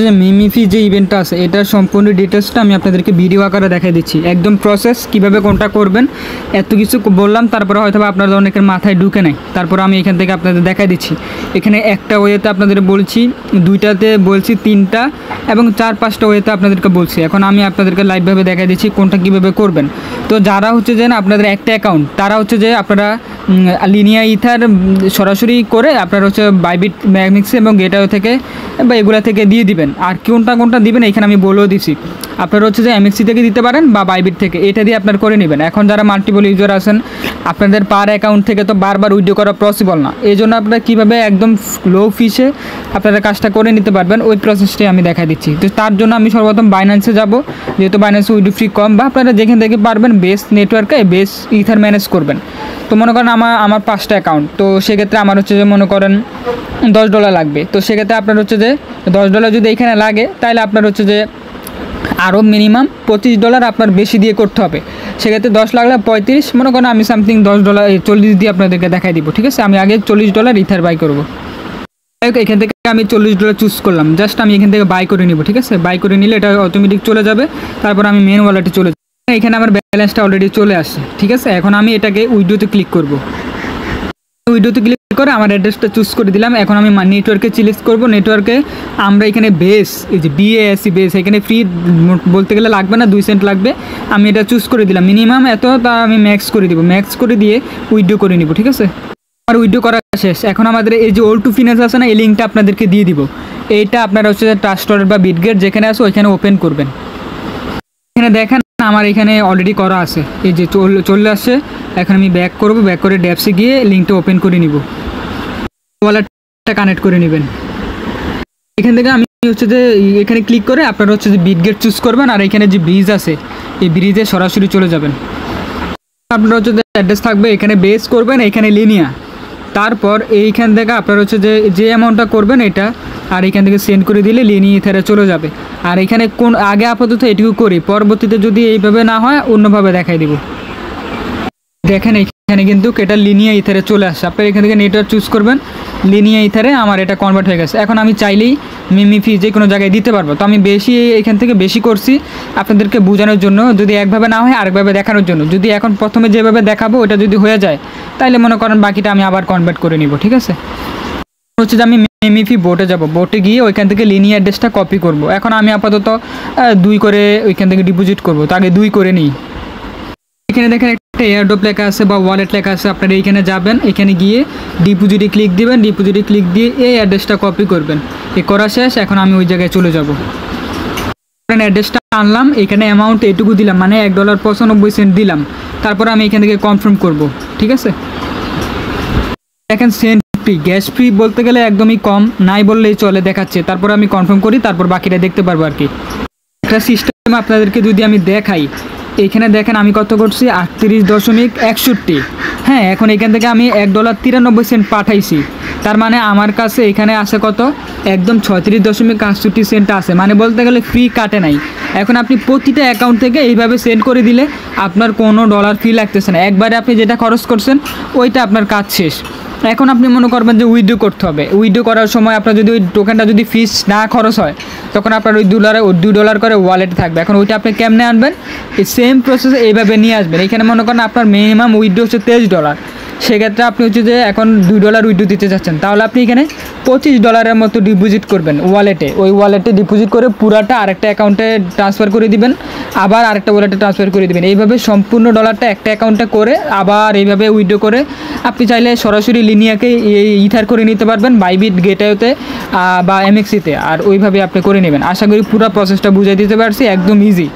যে মিমিফি যে ইভেন্টটা আছে এটার সম্পূর্ণ ডিটেলসটা আমি আপনাদেরকে ভিডিও আকারে দেখাই দিচ্ছি, একদম প্রসেস কিভাবে কোনটা করবেন এত কিছু বললাম, তারপরে হয়তো আপনাদের অনেকের মাথায় ঢুকে নেয়, তারপরে আমি এখান থেকে আপনাদের দেখাই দিচ্ছি। এখানে একটা ওয়েতে আপনাদের বলছি, দুইটাতে বলছি, তিনটা এবং 4-5টা ওয়েতে আপনাদেরকে বলছি। এখন আমি আপনাদেরকে লাইভভাবে দেখাই দিচ্ছি কোনটা কীভাবে করবেন। তো যারা হচ্ছে যে না আপনাদের একটা অ্যাকাউন্ট, তারা হচ্ছে যে আপনারা লিনিয়া ইথার সরাসরি করে আপনারা হচ্ছে বাইবিট ম্যামিক্স এবং গেটওয়ে থেকে বা এগুলা থেকে দিয়ে দিবেন। আর কোনটা দিবেন এখানে আমি বলেও দিছি, আপনারা হচ্ছে যে এমএক্সি থেকে দিতে পারেন বা বাইবিট থেকে, এটা দিয়ে আপনার করে নেবেন। এখন যারা মাল্টিপল ইউজার আছেন আপনাদের পার অ্যাকাউন্ট থেকে তো বারবার উইথড্র করা পসিবল না, এই জন্য আপনারা কীভাবে একদম লো ফিসে আপনারা কাজটা করে নিতে পারবেন ওই প্রসেসটাই আমি দেখা দিচ্ছি। তো তার জন্য আমি সর্বপ্রথম বাইন্যান্সে যাব, যেহেতু বাইন্যান্সে উইথড্র ফি কম, বা আপনারা যেখান থেকে পারবেন বেস নেটওয়ার্কে বেস ইথার ম্যানেজ করবেন। তো মনে করেন আমার 5টা অ্যাকাউন্ট, তো সেক্ষেত্রে আমার হচ্ছে যে মনে করেন $10 লাগবে। তো সেক্ষেত্রে আপনার হচ্ছে যে $10 যদি এখানে লাগে তাহলে আপনার হচ্ছে যে আরও মিনিমাম $25 আপনার বেশি দিয়ে করতে হবে। সেক্ষেত্রে 10 লাগলে 35, মনে করেন আমি সামথিং $10 40 দিয়ে আপনাদেরকে দেখাই দিব। ঠিক আছে, আমি আগে $40 ইথার বাই করবো। এখান থেকে আমি $40 চুজ করলাম, জাস্ট আমি এখান থেকে বাই করে নিব। ঠিক আছে, বাই করে নিলে এটা অটোমেটিক চলে যাবে, তারপর আমি মেন ওয়ালেটে চলে যাব। এখানে আমার ব্যালেন্সটা অলরেডি চলে আসছে। ঠিক আছে, এখন আমি এটাকে উইড্রোতে ক্লিক করব। উইড্রোতে ক্লিক করে আমার অ্যাড্রেসটা চুজ করে দিলাম। এখন আমি নেটওয়ার্কে সিলেক্ট করব। নেটওয়ার্কে আমরা এখানে বেস, এই যে BASE বেস, এখানে ফ্রি বলতে গেলে লাগবে না, 2 সেন্ট লাগবে। আমি এটা চুজ করে দিলাম, মিনিমাম এত, তা আমি ম্যাক্স করে দিব। ম্যাক্স করে দিয়ে উইড্রো করে নিব। ঠিক আছে, আর উইড্রো করা শেষ। এখন আমাদের এই যে O2 ফিনান্স আছে না, এই লিঙ্কটা আপনাদেরকে দিয়ে দিব। এইটা আপনারা হচ্ছে ট্রাস্টওয়ালেট বা বিটগেট যেখানে আছে ওইখানে ওপেন করবেন। এখানে দেখেন আমার এখানে অলরেডি করা আছে, এই যে চলে আসছে। এখন আমি ব্যাক করব, ব্যাক করে ড্যাপসে গিয়ে লিঙ্কটা ওপেন করে নিব, ওয়ালেটটা কানেক্ট করে নেবেন। এখান থেকে আমি হচ্ছে যে এখানে ক্লিক করে আপনারা হচ্ছে যে বিটগেট চুজ করবেন, আর এখানে যে ব্রিজ আছে এই ব্রিজে সরাসরি চলে যাবেন। আপনারা হচ্ছে যে অ্যাড্রেস থাকবে, এখানে বেস করবেন, এখানে লিনিয়া, তারপর এইখান থেকে আপনারা হচ্ছে যে অ্যামাউন্টটা করবেন এটা, আর এখান থেকে সেন্ড করে দিলে লিনিয়া ইথারে চলে যাবে। আর এখানে কোন আগে আপাতত এটুকু করি, পরবর্তীতে যদি এইভাবে না হয় অন্যভাবে দেখাই দিব। দেখেন এখানে কিন্তু এটা লিনিয়া ইথারে চলে আসছে। আপনারা এখান থেকে নেটওয়ার্ক চুজ করবেন, লিনিয়া ইথারে আমার এটা কনভার্ট হয়ে গেছে। এখন আমি চাইলেই মিমিফি যে কোনো জায়গায় দিতে পারবো। তো আমি বেশি এখান থেকে বেশি করছি আপনাদেরকে বোঝানোর জন্য, যদি একভাবে না হয় আরেকভাবে দেখানোর জন্য। যদি এখন প্রথমে যেভাবে দেখাবো ওটা যদি হয়ে যায় তাহলে মনে করেন বাকিটা আমি আবার কনভার্ট করে নিব। ঠিক আছে, হচ্ছে যে আমি মিমিফি বোটে যাব, বোটে গিয়ে ওইখান থেকে লিনিয়া অ্যাড্রেসটা কপি করব। এখন আমি আপাতত 2 করে ওইখান থেকে ডিপোজিট করব, তো আগে 2 করে নিই। এখানে দেখেন একটা এয়ারড্রপ লেখা আছে বা ওয়ালেট লেখা আছে, আপনারা এইখানে যাবেন, এখানে গিয়ে ডিপোজিটে ক্লিক দিবেন। ডিপোজিটে ক্লিক দিয়ে এই অ্যাড্রেসটা কপি করবেন। এই করা শেষ, এখন আমি ওই জায়গায় চলে যাব। অ্যাড্রেসটা আনলাম, এখানে অ্যামাউন্ট এটুকু দিলাম, মানে $1.95 দিলাম। তারপর আমি এখান থেকে কনফার্ম করব। ঠিক আছে, দেখেন সেন্ট ফ্রি, গ্যাস ফ্রি বলতে গেলে একদমই কম, নাই বললেই চলে দেখাচ্ছে। তারপর আমি কনফার্ম করি, তারপর বাকিটা দেখতে পারবো আর কি। একটা সিস্টেম আপনাদেরকে যদি আমি দেখাই, এখানে দেখেন আমি কত করছি, 38.61। হ্যাঁ, এখন এখান থেকে আমি $1.93 পাঠাইছি, তার মানে আমার কাছে এখানে আসে কত, একদম 36.68 আছে, মানে বলতে গেলে ফ্রি কাটে নাই। এখন আপনি প্রতিটা অ্যাকাউন্ট থেকে এইভাবে সেন্ড করে দিলে আপনার কোনো ডলার ফি লাগতেছে না, একবারে আপনি যেটা খরচ করছেন ওইটা আপনার কাজ শেষ। এখন আপনি মনে করবেন যে উইথড্র করতে হবে, উইথড্র করার সময় আপনার যদি ওই টোকেনটা যদি ফিস না খরচ হয় তখন আপনার ওই $2 করে ওয়ালেটে থাকবে। এখন ওইটা আপনি কেমনে আনবেন, এই সেম প্রসেসে এইভাবে নিয়ে আসবেন। এখানে মনে করেন আপনার মিনিমাম উইথড্র হচ্ছে $23, সেক্ষেত্রে আপনি হচ্ছে যে এখন $2 উইথড্র দিতে চাচ্ছেন, তাহলে আপনি এখানে $25 মতো ডিপোজিট করবেন ওয়ালেটে। ওই ওয়ালেটে ডিপোজিট করে পুরাটা আরেকটা অ্যাকাউন্টে ট্রান্সফার করে দিবেন, আবার আরেকটা ওয়ালেটে ট্রান্সফার করে দিবেন। এইভাবে সম্পূর্ণ ডলারটা একটা অ্যাকাউন্টে করে আবার এইভাবে উইথড্র করে আপনি চাইলে সরাসরি লিনিয়াকে ইথার করে নিতে পারবেন বাইবিট গেটওয়েতে বা এমএক্সিতে, আর ওইভাবে আপনি করে নেবেন। আশা করি পুরো প্রসেসটা বুঝিয়ে দিতে পারছি, একদম ইজি।